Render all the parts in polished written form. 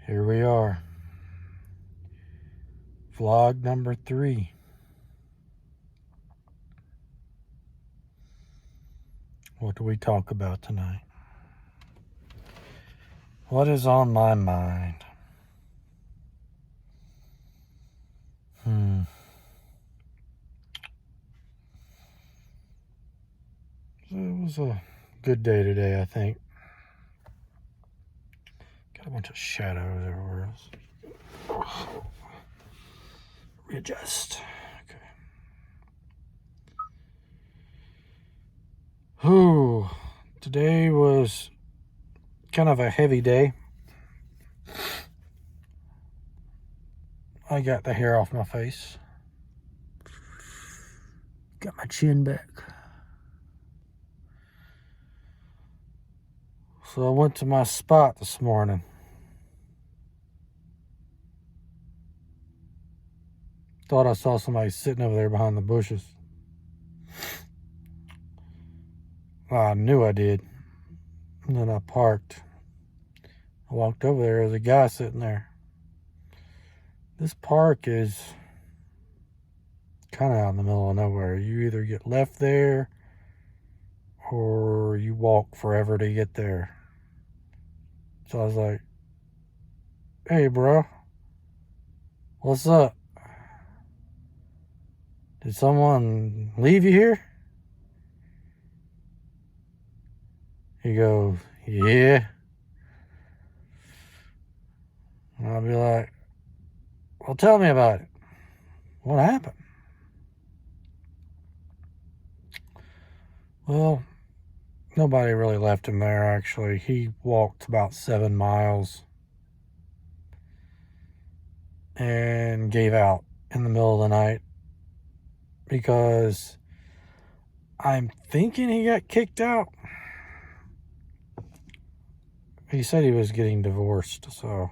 Here we are. Vlog number 3. What do we talk about tonight? What is on my mind? It was a good day today, I think. Got a bunch of shadows everywhere else. Readjust. Okay. Whew. Today was kind of a heavy day. I got the hair off my face. Got my chin back. So I went to my spot this morning. Thought I saw somebody sitting over there behind the bushes. Well, I knew I did. And then I parked. I walked over there. There was a guy sitting there. This park is kind of out in the middle of nowhere. You either get left there or you walk forever to get there. So I was like, hey, bro, what's up? Did someone leave you here? He goes, yeah. And I'll be like, well, tell me about it. What happened? Well, nobody really left him there, actually. He walked about 7 miles and gave out in the middle of the night because I'm thinking he got kicked out. He said he was getting divorced, so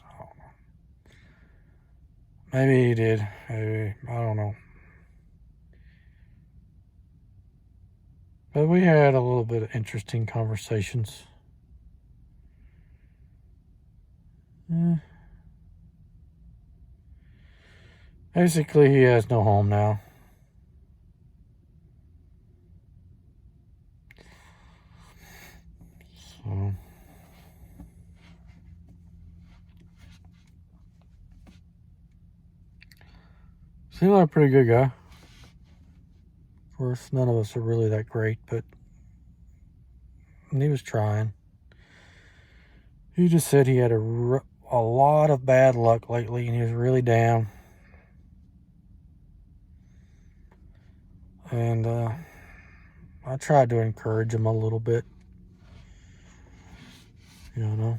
I don't know. Maybe he did. Maybe. I don't know. But we had a little bit of interesting conversations. Basically, he has no home now. So seemed like a pretty good guy. Of course, none of us are really that great, but he was trying. He just said he had a lot of bad luck lately, and he was really down. And I tried to encourage him a little bit. You know,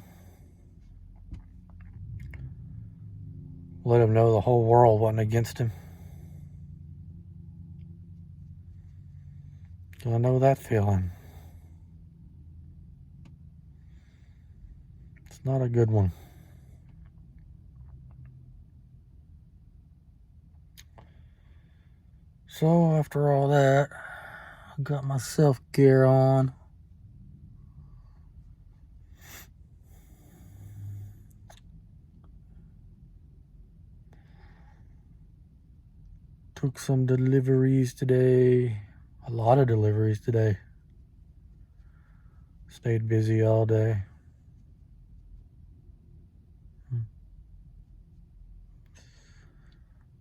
let him know the whole world wasn't against him. I know that feeling. It's not a good one. So after all that, I got my self-gear on. Took some deliveries today. A lot of deliveries today. Stayed busy all day.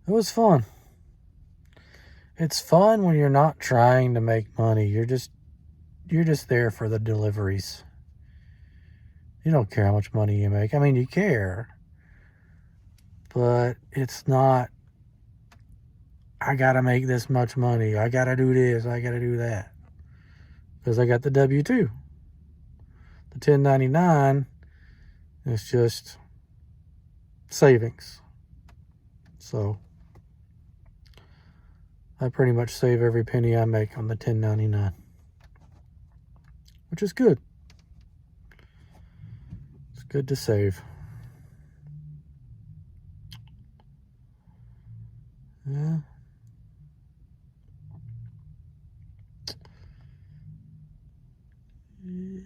It was fun. It's fun when you're not trying to make money. You're just there for the deliveries. You don't care how much money you make. I mean, you care. But it's not, I gotta make this much money. I gotta do this. I gotta do that. Because I got the W-2. The 1099 is just savings. So I pretty much save every penny I make on the 1099. Which is good. It's good to save. Yeah. Yep.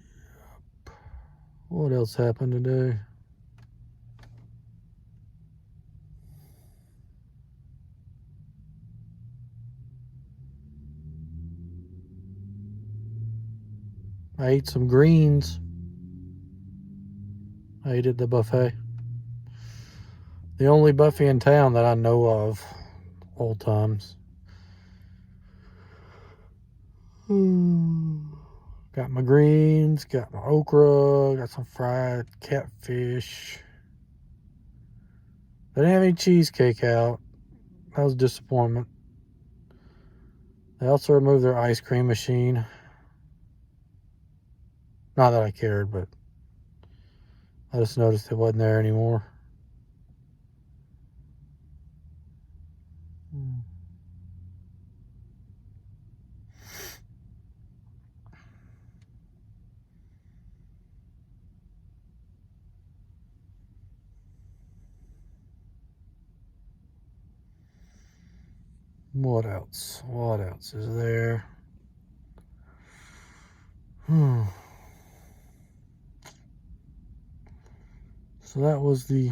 What else happened today? I ate some greens. I ate at the buffet. The only buffet in town that I know of, old times. Got my greens, got my okra, got some fried catfish. They didn't have any cheesecake out. That was a disappointment. They also removed their ice cream machine. Not that I cared, but I just noticed it wasn't there anymore. What else? What else is there? So that was the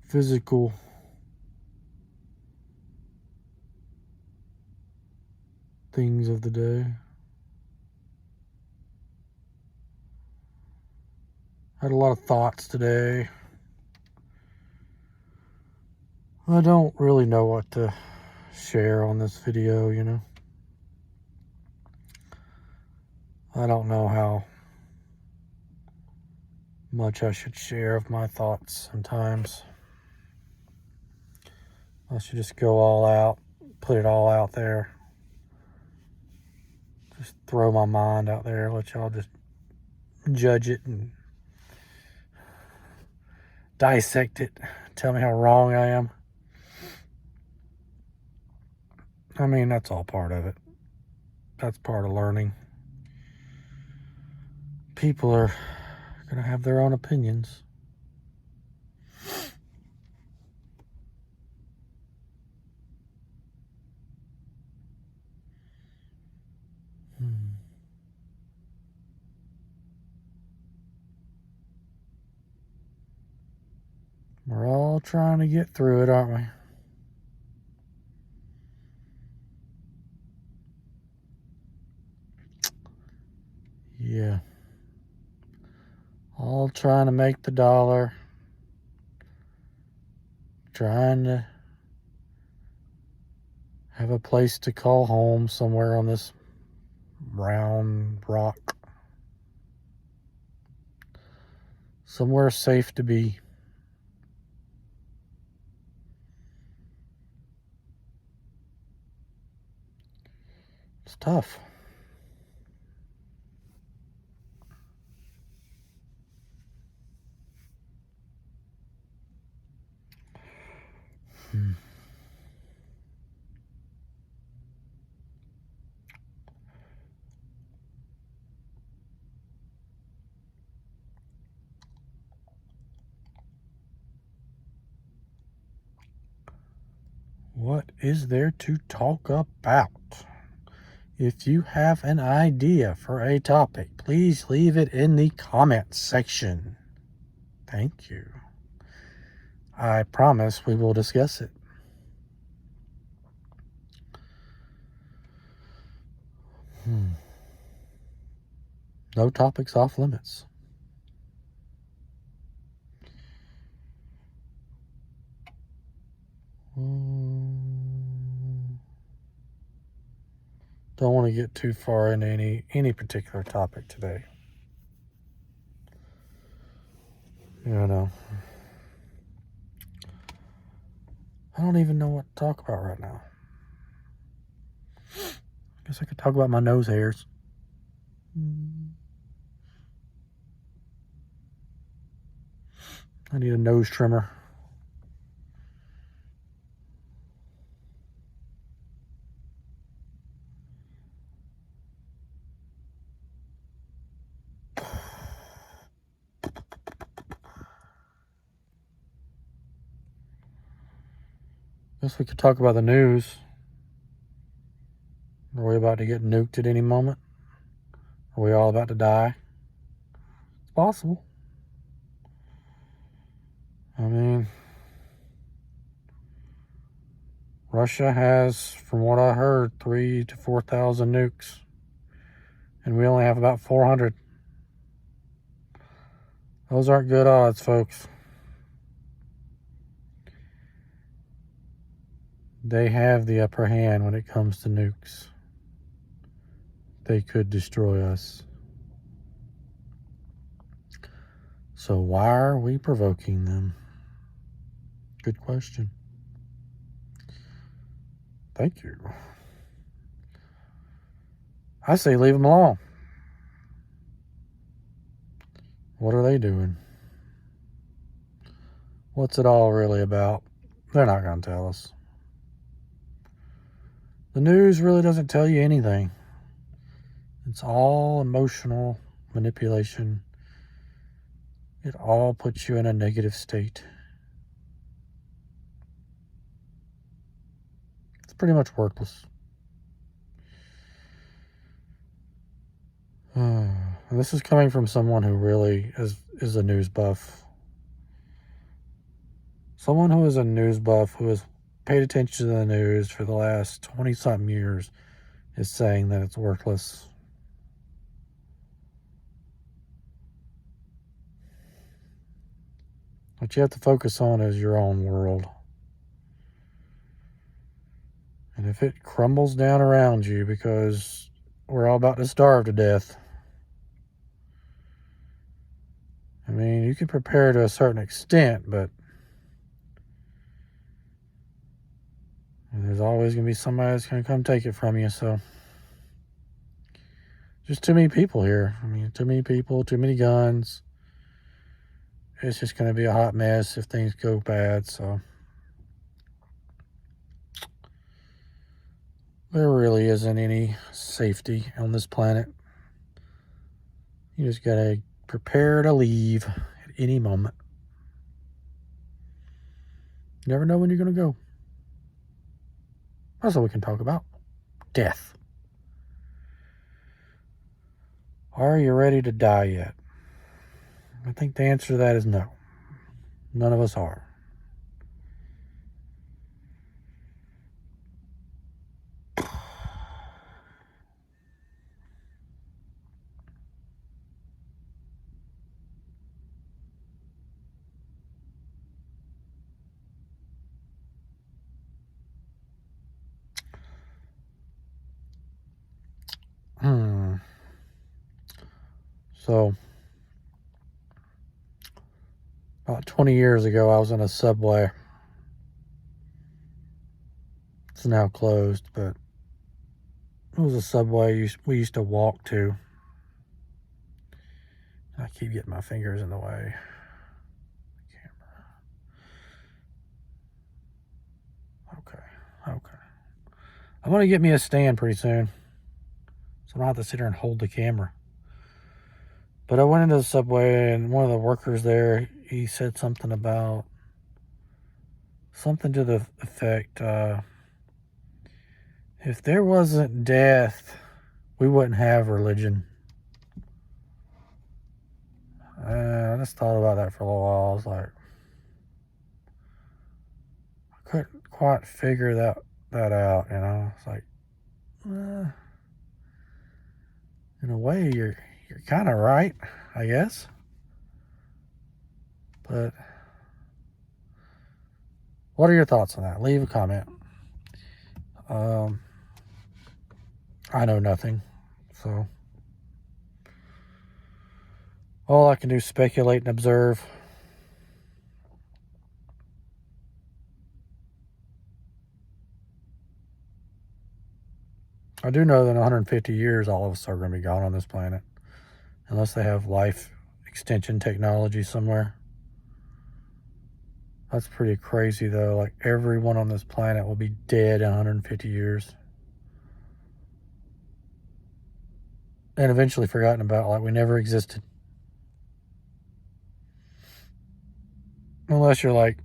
physical things of the day. I had a lot of thoughts today. I don't really know what to share on this video, you know. I don't know how much I should share of my thoughts sometimes. I should just go all out, put it all out there. Just throw my mind out there, let y'all just judge it and dissect it. Tell me how wrong I am. I mean, that's all part of it. That's part of learning. People are going to have their own opinions. We're all trying to get through it, aren't we? Yeah. All trying to make the dollar. Trying to have a place to call home somewhere on this round rock. Somewhere safe to be. It's tough. What is there to talk about? If you have an idea for a topic, please leave it in the comments section. Thank you. I promise we will discuss it. No topics off limits. Don't want to get too far into any particular topic today. You know, I don't even know what to talk about right now. Guess I could talk about my nose hairs. I need a nose trimmer. Guess we could talk about the news. Are we about to get nuked at any moment? Are we all about to die? It's possible. I mean, Russia has, from what I heard, 3,000 to 4,000 nukes. And we only have about 400. Those aren't good odds, folks. They have the upper hand when it comes to nukes. They could destroy us. So why are we provoking them? Good question. Thank you. I say leave them alone. What are they doing? What's it all really about? They're not going to tell us. The news really doesn't tell you anything. It's all emotional manipulation. It all puts you in a negative state. It's pretty much worthless. And this is coming from someone who really is a news buff. Someone who is a news buff, who has paid attention to the news for the last 20-something years, is saying that it's worthless. What you have to focus on is your own world. And if it crumbles down around you because we're all about to starve to death, I mean, you can prepare to a certain extent, but there's always going to be somebody that's going to come take it from you. So, just too many people here. I mean, too many people, too many guns. It's just going to be a hot mess if things go bad. So, there really isn't any safety on this planet. You just got to prepare to leave at any moment. You never know when you're going to go. That's what we can talk about. Death. Are you ready to die yet? I think the answer to that is no. None of us are. So, about 20 years ago, I was in a subway. It's now closed, but it was a subway we used to walk to. I keep getting my fingers in the way. Okay. I'm going to get me a stand pretty soon, so I don't have to sit here and hold the camera. But I went into the subway, and one of the workers there, he said something to the effect, if there wasn't death, we wouldn't have religion. I just thought about that for a little while. I was like, I couldn't quite figure that out, you know. It's like, in a way, you're kind of right, I guess. But what are your thoughts on that? Leave a comment. I know nothing, so all I can do is speculate and observe. I do know that in 150 years, all of us are going to be gone on this planet, unless they have life extension technology somewhere. That's pretty crazy, though. Like, everyone on this planet will be dead in 150 years. And eventually forgotten about, like we never existed. Unless you're like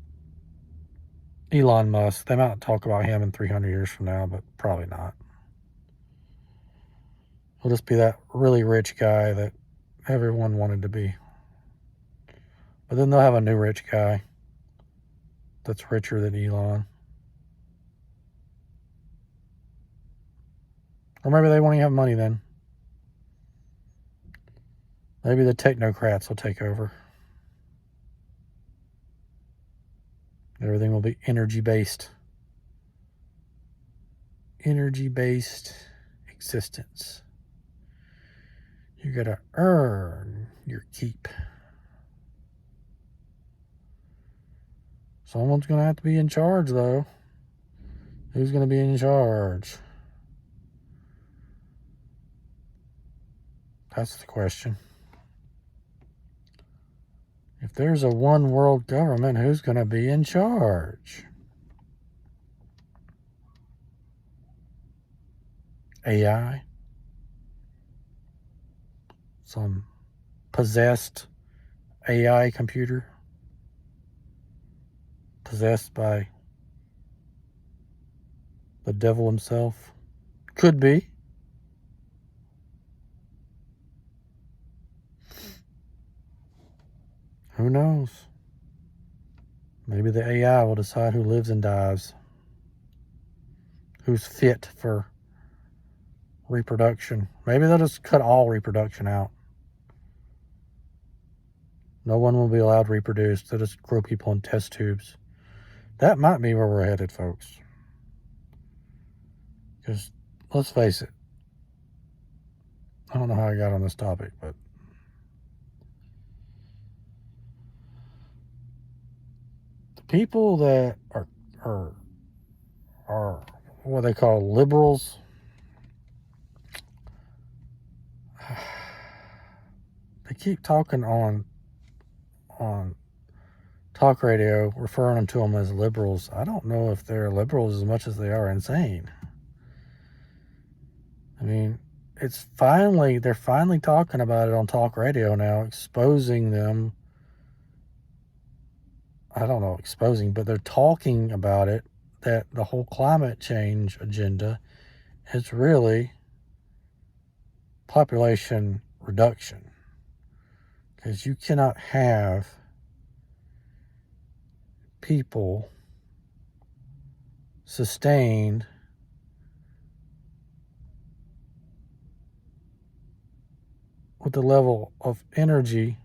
Elon Musk. They might talk about him in 300 years from now, but probably not. He'll just be that really rich guy that everyone wanted to be. But then they'll have a new rich guy that's richer than Elon. Or maybe they won't even have money then. Maybe the technocrats will take over. Everything will be energy-based. Energy-based existence. You gotta earn your keep. Someone's gonna have to be in charge, though. Who's gonna be in charge? That's the question. If there's a one world government, who's gonna be in charge? AI? Some possessed AI computer? Possessed by the devil himself? Could be. Who knows? Maybe the AI will decide who lives and dies. Who's fit for reproduction. Maybe they'll just cut all reproduction out. No one will be allowed to reproduce. They'll just grow people in test tubes. That might be where we're headed, folks. Because, let's face it, I don't know how I got on this topic, but the people that are what they call liberals, they keep talking on talk radio, referring to them as liberals. I don't know if they're liberals as much as they are insane. I mean, they're finally talking about it on talk radio now, exposing them. I don't know, exposing, but they're talking about it, that the whole climate change agenda is really population reduction. Because you cannot have people sustained with the level of energy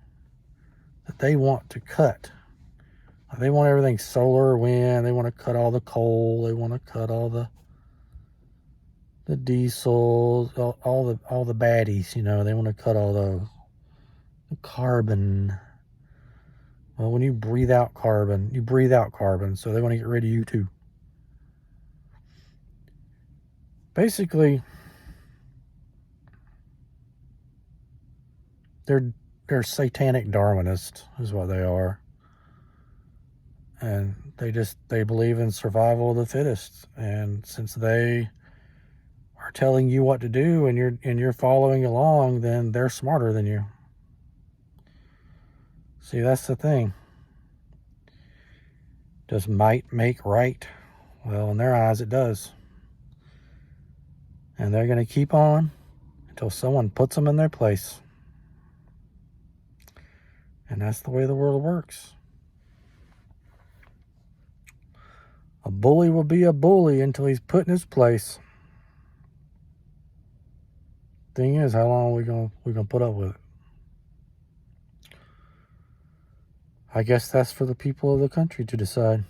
that they want to cut. They want everything solar, wind. They want to cut all the coal. They want to cut all the diesel, all the baddies. You know, they want to cut all those. The carbon. Well, when you breathe out carbon, you breathe out carbon. So they want to get rid of you too. Basically, they're satanic Darwinists, is what they are. And they believe in survival of the fittest. And since they are telling you what to do and you're following along, then they're smarter than you. See, that's the thing. Does might make right? Well, in their eyes, it does. And they're going to keep on until someone puts them in their place. And that's the way the world works. A bully will be a bully until he's put in his place. Thing is, how long are we gonna put up with it? I guess that's for the people of the country to decide.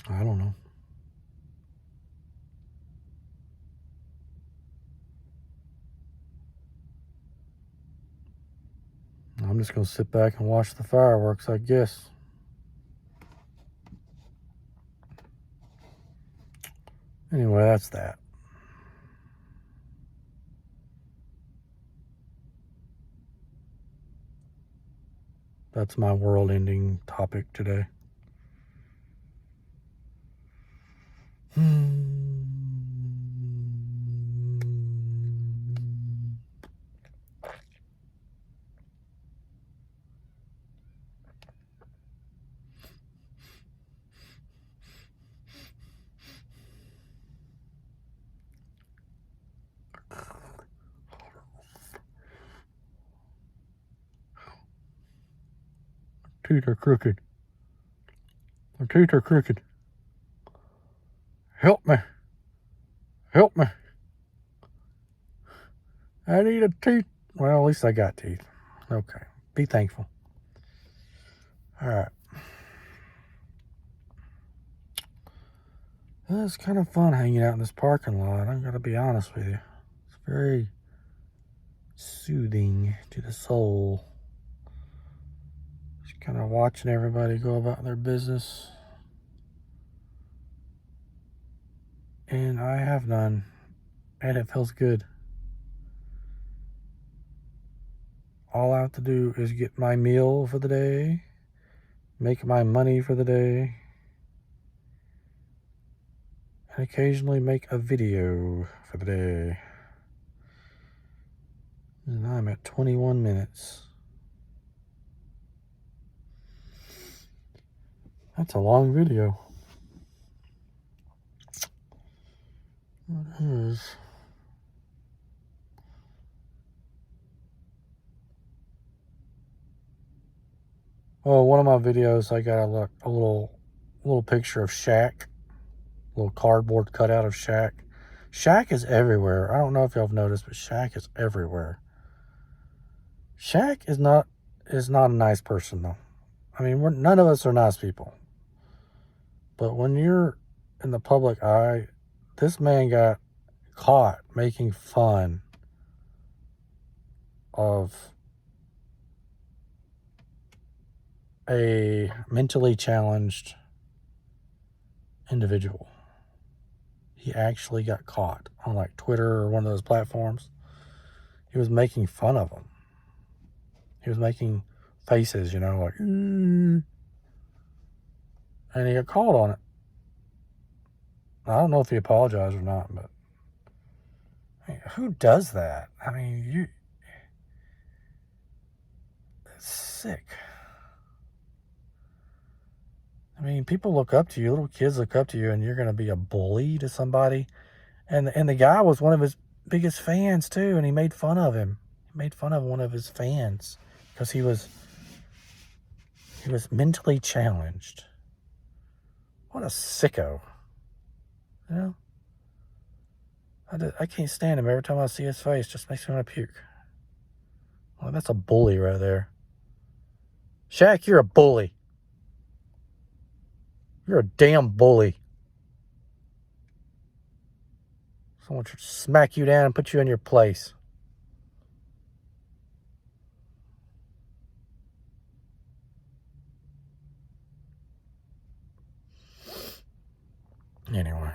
I don't know. I'm just going to sit back and watch the fireworks, I guess. Anyway, that's that. That's my world-ending topic today. teeth are crooked. My teeth are crooked. Help me. Help me. I need a teeth. Well, at least I got teeth. Okay. Be thankful. All right. It's kind of fun hanging out in this parking lot. I'm going to be honest with you. It's very soothing to the soul. Just kind of watching everybody go about their business. And I have none. And it feels good. All I have to do is get my meal for the day, make my money for the day, and occasionally make a video for the day. And I'm at 21 minutes. That's a long video. It is. Oh, one of my videos, I got a little picture of Shaq, a little cardboard cutout of Shaq. Shaq is everywhere. I don't know if y'all have noticed, but Shaq is everywhere. Shaq is not a nice person, though. I mean, none of us are nice people. But when you're in the public eye, this man got caught making fun of a mentally challenged individual. He actually got caught on like Twitter or one of those platforms. He was making fun of him. He was making faces, like, and he got caught on it. I don't know if he apologized or not, but I mean, who does that? I mean, it's sick. I mean, people look up to you, little kids look up to you, and you're going to be a bully to somebody. And the guy was one of his biggest fans, too, and he made fun of him. He made fun of one of his fans because he was mentally challenged. What a sicko. I can't stand him. Every time I see his face, it just makes me want to puke. Well, that's a bully right there. Shaq, you're a bully. You're a damn bully. Someone should smack you down and put you in your place. Anyway.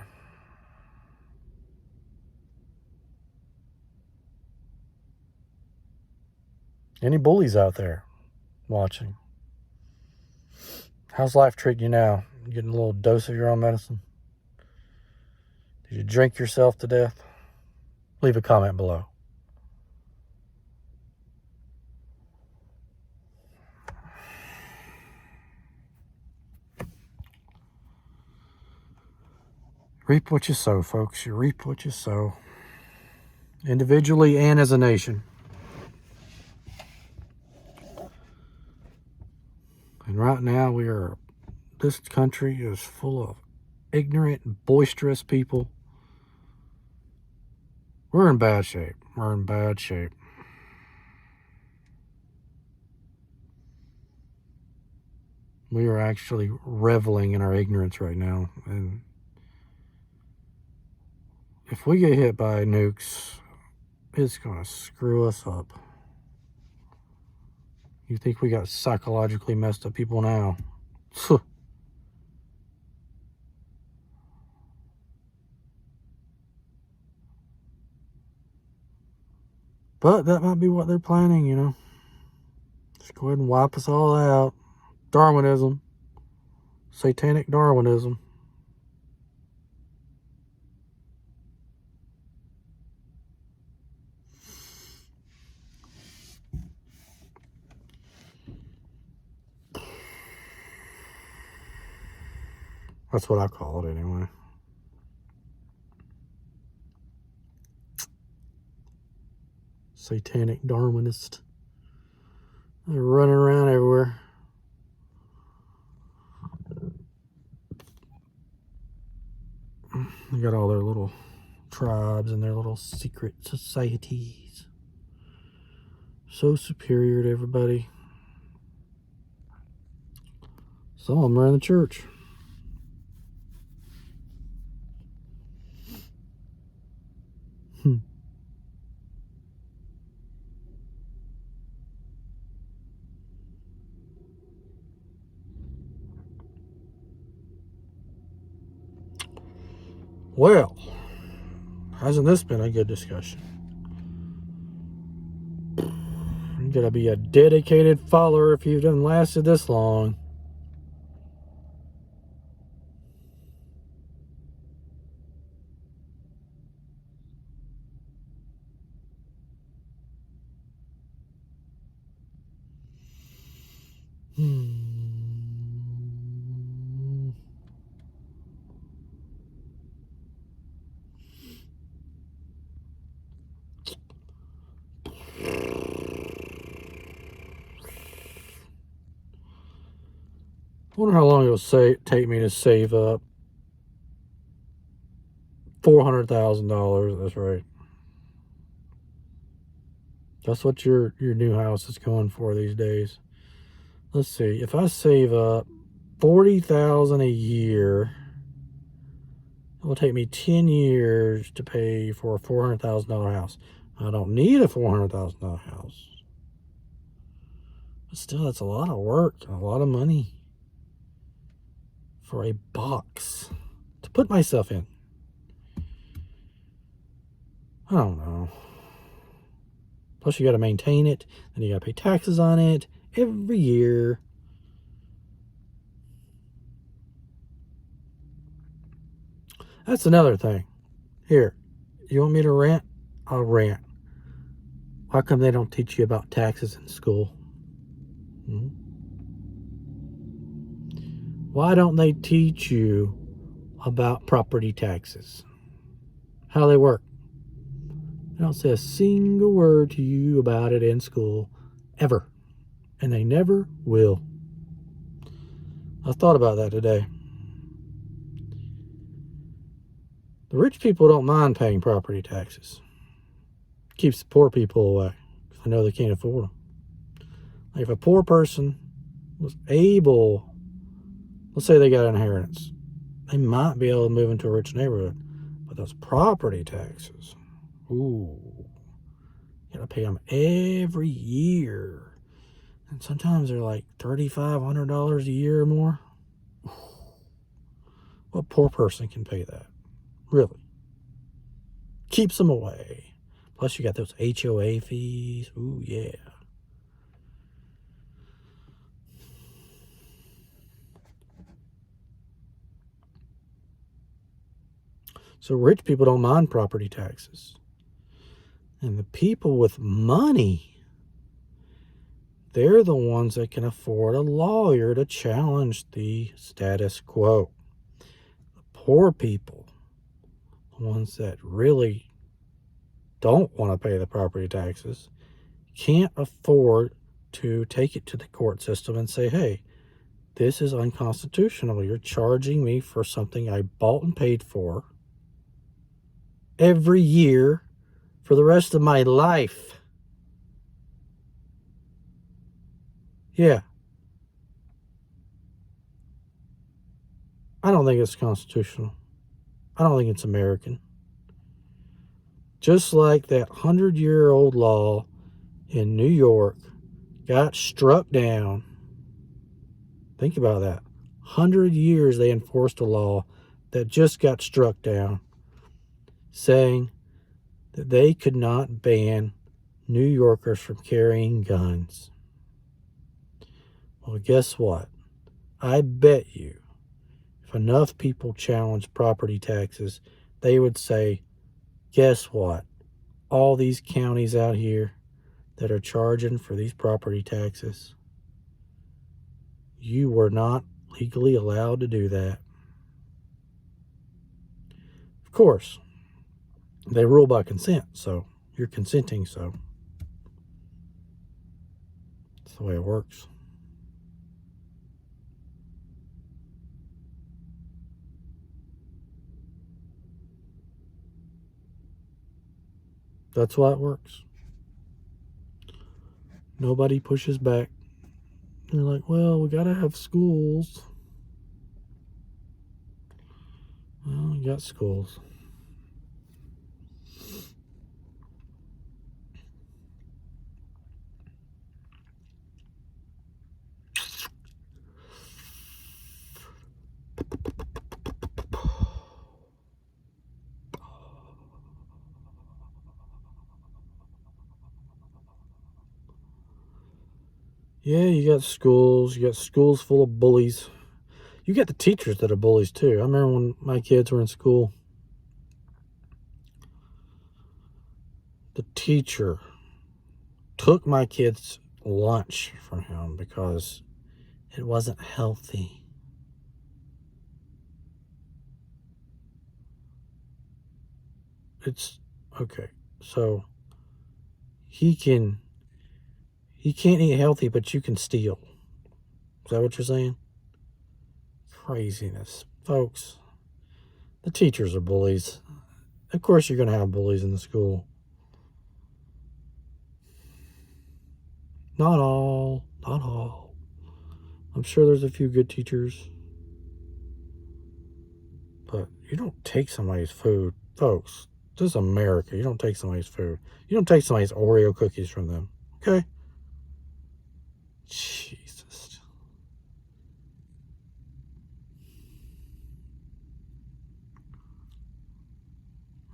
Any bullies out there watching? How's life treating you now? You getting a little dose of your own medicine? Did you drink yourself to death? Leave a comment below. Reap what you sow, folks. You reap what you sow. Individually and as a nation. And right now this country is full of ignorant, boisterous people. We're in bad shape. We're in bad shape. We are actually reveling in our ignorance right now. And if we get hit by nukes, it's going to screw us up. You think we got psychologically messed up people now? But that might be what they're planning, Just go ahead and wipe us all out. Darwinism. Satanic Darwinism. That's what I call it anyway. Satanic Darwinist. They're running around everywhere. They got all their little tribes and their little secret societies. So superior to everybody. Some of them are in the church. Well, hasn't this been a good discussion? You gotta be a dedicated follower if you've done lasted this long. I wonder how long it'll take me to save up $400,000. That's right. That's what your new house is going for these days. Let's see. If I save up $40,000 a year, it will take me 10 years to pay for a $400,000 house. I don't need a $400,000 house. But still, that's a lot of work and a lot of money for a box to put myself in. I don't know. Plus, you got to maintain it, and you got to pay taxes on it every year. That's another thing. Here, you want me to rant? I'll rant. How come they don't teach you about taxes in school? Why don't they teach you about property taxes? How they work? They don't say a single word to you about it in school, ever. And they never will. I thought about that today. The rich people don't mind paying property taxes. Keeps the poor people away. I know they can't afford them. Like if a poor person was able, let's say they got an inheritance, they might be able to move into a rich neighborhood. But those property taxes, ooh, you gotta pay them every year. And sometimes they're like $3,500 a year or more. What poor person can pay that? Really? Keeps them away. Plus you got those HOA fees. Ooh, yeah. So rich people don't mind property taxes. And the people with money, they're the ones that can afford a lawyer to challenge the status quo. The poor people, the ones that really don't want to pay the property taxes, can't afford to take it to the court system and say, hey, this is unconstitutional. You're charging me for something I bought and paid for every year for the rest of my life. Yeah. I don't think it's constitutional. I don't think it's American. Just like that 100-year-old law in New York got struck down. Think about that. 100 years they enforced a law that just got struck down, saying that they could not ban New Yorkers from carrying guns. Well, guess what? I bet you if enough people challenged property taxes, they would say, guess what? All these counties out here that are charging for these property taxes, you were not legally allowed to do that. Of course, they rule by consent, so you're consenting, so that's the way it works. That's why it works. Nobody pushes back. They're like, well, we got to have schools. Well, we got schools. Yeah, you got schools. You got schools full of bullies. You got the teachers that are bullies too. I remember when my kids were in school, the teacher took my kids' lunch from him because it wasn't healthy. It's okay. So he can't eat healthy, but you can steal. Is that what you're saying? Craziness. Folks, the teachers are bullies. Of course you're going to have bullies in the school. Not all. Not all. I'm sure there's a few good teachers. But you don't take somebody's food. Folks, this is America. You don't take somebody's food. You don't take somebody's Oreo cookies from them. Okay? Jesus.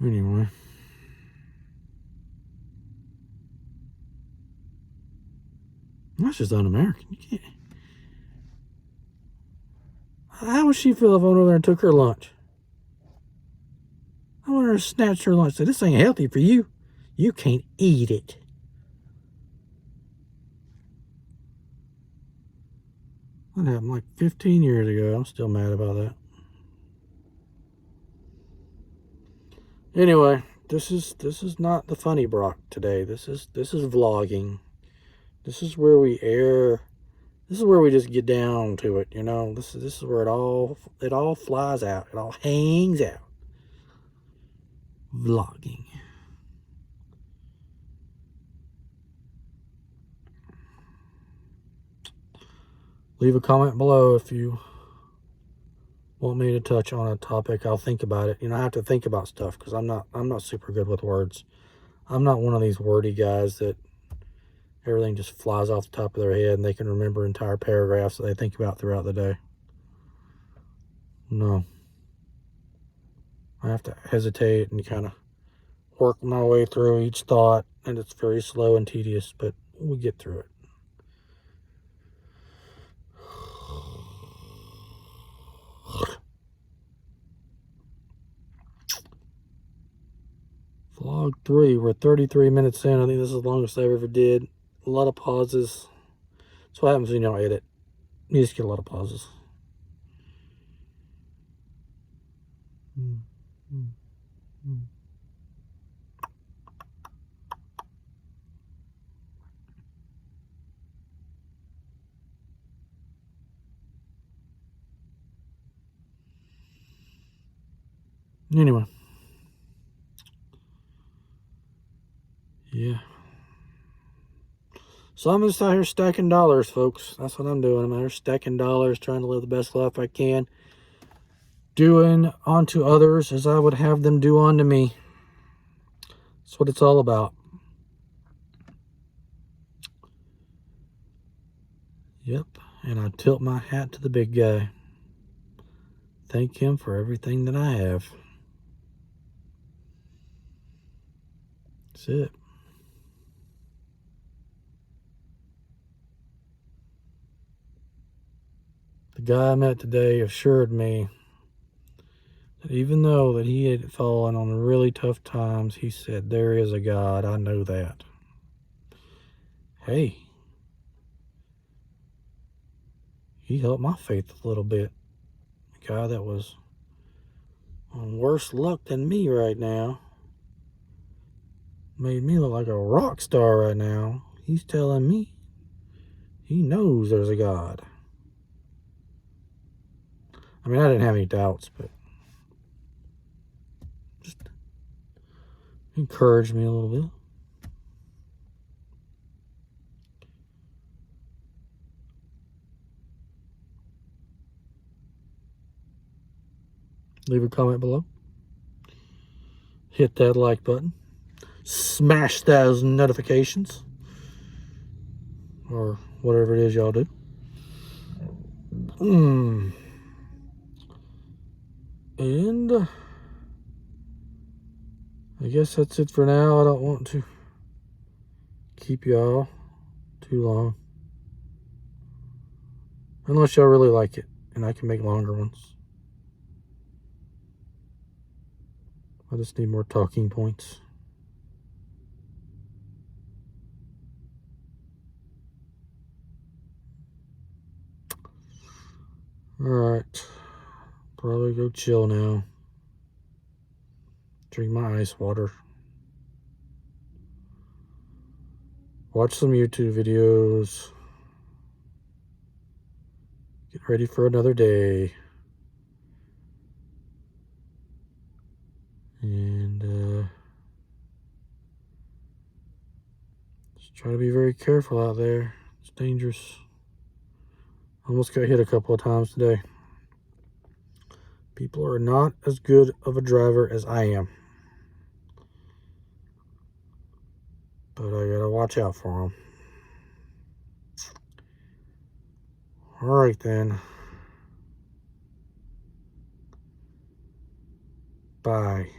Anyway. That's just un-American. You can't. How would she feel if I went over there and took her lunch? I went over and snatched her lunch. Said, this ain't healthy for you. You can't eat it. That happened like 15 years ago. I'm still mad about that. Anyway, this is not the funny Brock today. This is vlogging. This is where we air. This is where we just get down to it, you know. This is where it all flies out. It all hangs out. Vlogging. Leave a comment below if you want me to touch on a topic. I'll think about it. You know, I have to think about stuff because I'm not super good with words. I'm not one of these wordy guys that everything just flies off the top of their head and they can remember entire paragraphs that they think about throughout the day. No. I have to hesitate and kind of work my way through each thought, and it's very slow and tedious, but we'll get through it. Vlog 3, we're 33 minutes in. I think this is the longest I ever did. A lot of pauses. That's what happens when you don't edit. You just get a lot of pauses. Anyway. Yeah. So I'm just out here stacking dollars, folks. That's what I'm doing. I'm out here stacking dollars, trying to live the best life I can. Doing unto others as I would have them do unto me. That's what it's all about. Yep. And I tilt my hat to the big guy. Thank him for everything that I have. That's it. The guy I met today assured me that even though that he had fallen on really tough times, he said, there is a God. I know that. Hey, he helped my faith a little bit. A guy that was on worse luck than me right now made me look like a rock star right now. He's telling me he knows there's a God. I mean, I didn't have any doubts, but just encouraged me a little bit. leave a comment below. Hit that like button. Smash those notifications. Or whatever it is y'all do. And I guess that's it for now. I don't want to keep y'all too long. Unless y'all really like it. And I can make longer ones. I just need more talking points. Alright. Probably go chill now. Drink my ice water. Watch some YouTube videos. Get ready for another day. And just try to be very careful out there. It's dangerous. Almost got hit a couple of times today. People are not as good of a driver as I am. But I gotta watch out for them. Alright then. Bye.